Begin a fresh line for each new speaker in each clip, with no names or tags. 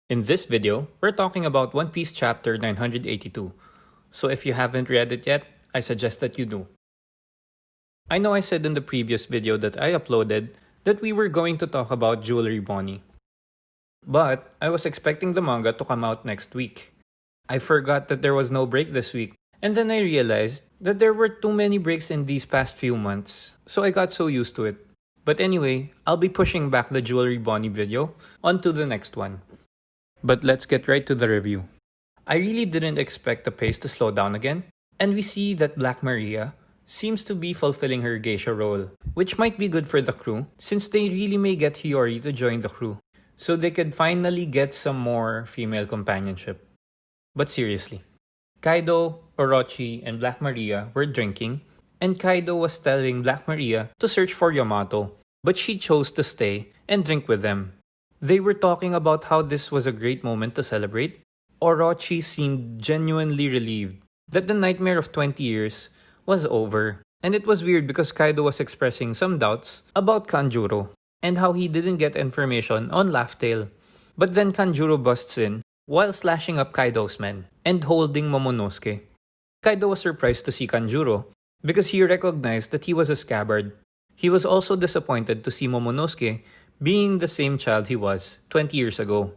In this video, we're talking about One Piece chapter 982. So if you haven't read it yet, I suggest that you do. I know I said in the previous video that I uploaded that we were going to talk about Jewelry Bonnie. But I was expecting the manga to come out next week. I forgot that there was no break this week, and then I realized that there were too many breaks in these past few months, so I got so used to it. But anyway, I'll be pushing back the Jewelry Bonnie video onto the next one. But let's get right to the review. I really didn't expect the pace to slow down again, and we see that Black Maria seems to be fulfilling her geisha role, which might be good for the crew since they really may get Hiyori to join the crew, so they could finally get some more female companionship. But seriously, Kaido, Orochi, and Black Maria were drinking, and Kaido was telling Black Maria to search for Yamato, but she chose to stay and drink with them. They were talking about how this was a great moment to celebrate. Orochi seemed genuinely relieved that the nightmare of 20 years was over. And it was weird because Kaido was expressing some doubts about Kanjuro and how he didn't get information on Laugh Tale. But then Kanjuro busts in while slashing up Kaido's men and holding Momonosuke. Kaido was surprised to see Kanjuro because he recognized that he was a scabbard. He was also disappointed to see Momonosuke being the same child he was 20 years ago.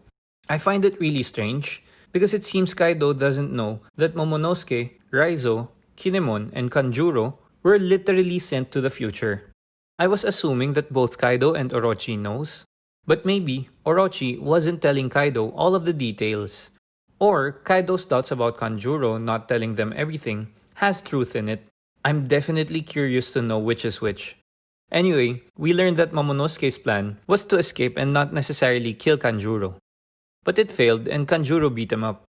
I find it really strange because it seems Kaido doesn't know that Momonosuke, Raizo, Kinemon, and Kanjuro were literally sent to the future. I was assuming that both Kaido and Orochi knows, but maybe Orochi wasn't telling Kaido all of the details. Or Kaido's doubts about Kanjuro not telling them everything has truth in it. I'm definitely curious to know which is which. Anyway, we learned that Momonosuke's plan was to escape and not necessarily kill Kanjuro. But it failed and Kanjuro beat him up.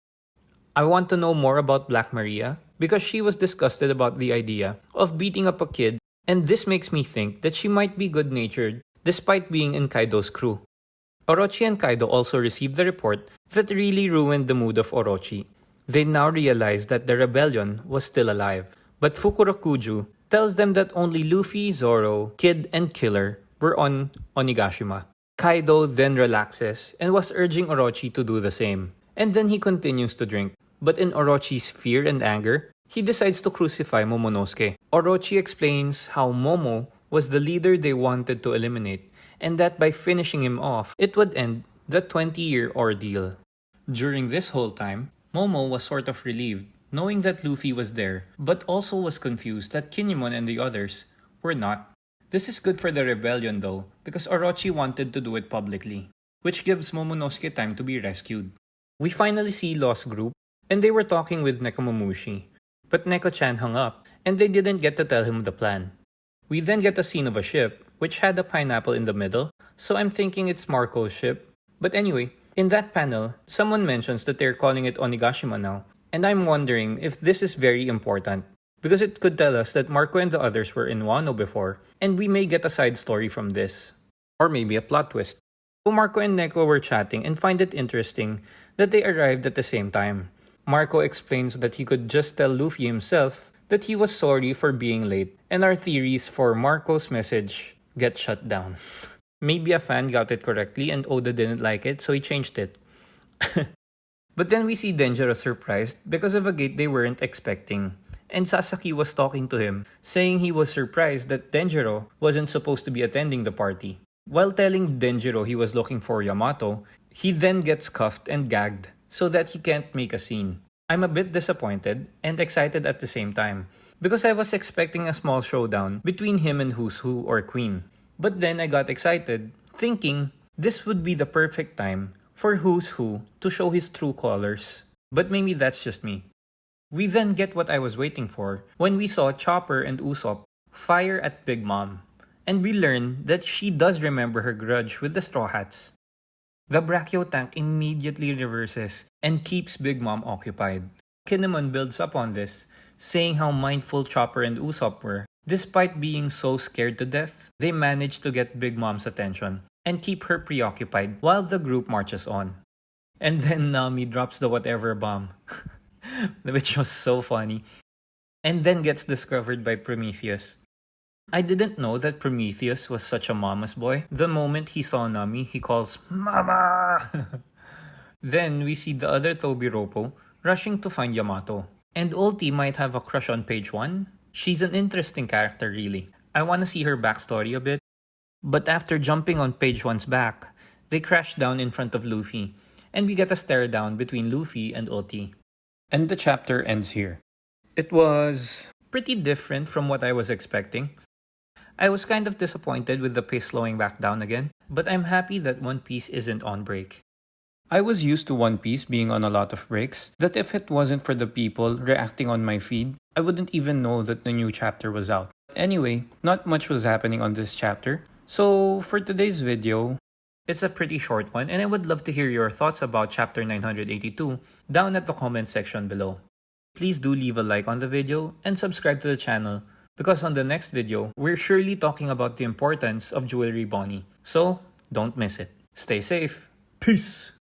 I want to know more about Black Maria because she was disgusted about the idea of beating up a kid, and this makes me think that she might be good-natured despite being in Kaido's crew. Orochi and Kaido also received the report that really ruined the mood of Orochi. They now realize that the rebellion was still alive, but Fukurokuju tells them that only Luffy, Zoro, Kid, and Killer were on Onigashima. Kaido then relaxes and was urging Orochi to do the same. And then he continues to drink. But in Orochi's fear and anger, he decides to crucify Momonosuke. Orochi explains how Momo was the leader they wanted to eliminate, and that by finishing him off, it would end the 20-year ordeal. During this whole time, Momo was sort of relieved knowing that Luffy was there, but also was confused that Kinemon and the others were not. This is good for the rebellion though, because Orochi wanted to do it publicly, which gives Momonosuke time to be rescued. We finally see Lost Group, and they were talking with Nekomamushi, but Neko-chan hung up, and they didn't get to tell him the plan. We then get a scene of a ship, which had a pineapple in the middle, so I'm thinking it's Marco's ship. But anyway, in that panel, someone mentions that they're calling it Onigashima now, and I'm wondering if this is very important, because it could tell us that Marco and the others were in Wano before, and we may get a side story from this. Or maybe a plot twist. So Marco and Neko were chatting and find it interesting that they arrived at the same time. Marco explains that he could just tell Luffy himself that he was sorry for being late, and our theories for Marco's message get shut down. Maybe a fan got it correctly and Oda didn't like it, so he changed it. But then we see Denjiro surprised because of a gate they weren't expecting. And Sasaki was talking to him, saying he was surprised that Denjiro wasn't supposed to be attending the party. While telling Denjiro he was looking for Yamato, he then gets cuffed and gagged so that he can't make a scene. I'm a bit disappointed and excited at the same time because I was expecting a small showdown between him and Who's Who or Queen. But then I got excited, thinking this would be the perfect time for Who's Who to show his true colors. But maybe that's just me. We then get what I was waiting for when we saw Chopper and Usopp fire at Big Mom, and we learn that she does remember her grudge with the Straw Hats. The Brachio tank immediately reverses and keeps Big Mom occupied. Kinemon builds up on this, saying how mindful Chopper and Usopp were. Despite being so scared to death, they managed to get Big Mom's attention and keep her preoccupied while the group marches on. And then Nami drops the whatever bomb, which was so funny, and then gets discovered by Prometheus. I didn't know that Prometheus was such a mama's boy. The moment he saw Nami, he calls Mama! Then we see the other Tobiropo rushing to find Yamato. And Ulti might have a crush on page 1. She's an interesting character really. I wanna see her backstory a bit. But after jumping on page 1's back, they crash down in front of Luffy, and we get a stare down between Luffy and Ulti. And the chapter ends here. It was pretty different from what I was expecting. I was kind of disappointed with the pace slowing back down again, but I'm happy that One Piece isn't on break. I was used to One Piece being on a lot of breaks, that if it wasn't for the people reacting on my feed, I wouldn't even know that the new chapter was out. Anyway, not much was happening on this chapter, so for today's video, it's a pretty short one and I would love to hear your thoughts about chapter 982 down at the comment section below. Please do leave a like on the video and subscribe to the channel because on the next video, we're surely talking about the importance of Jewelry Bonnie. So, don't miss it. Stay safe. Peace!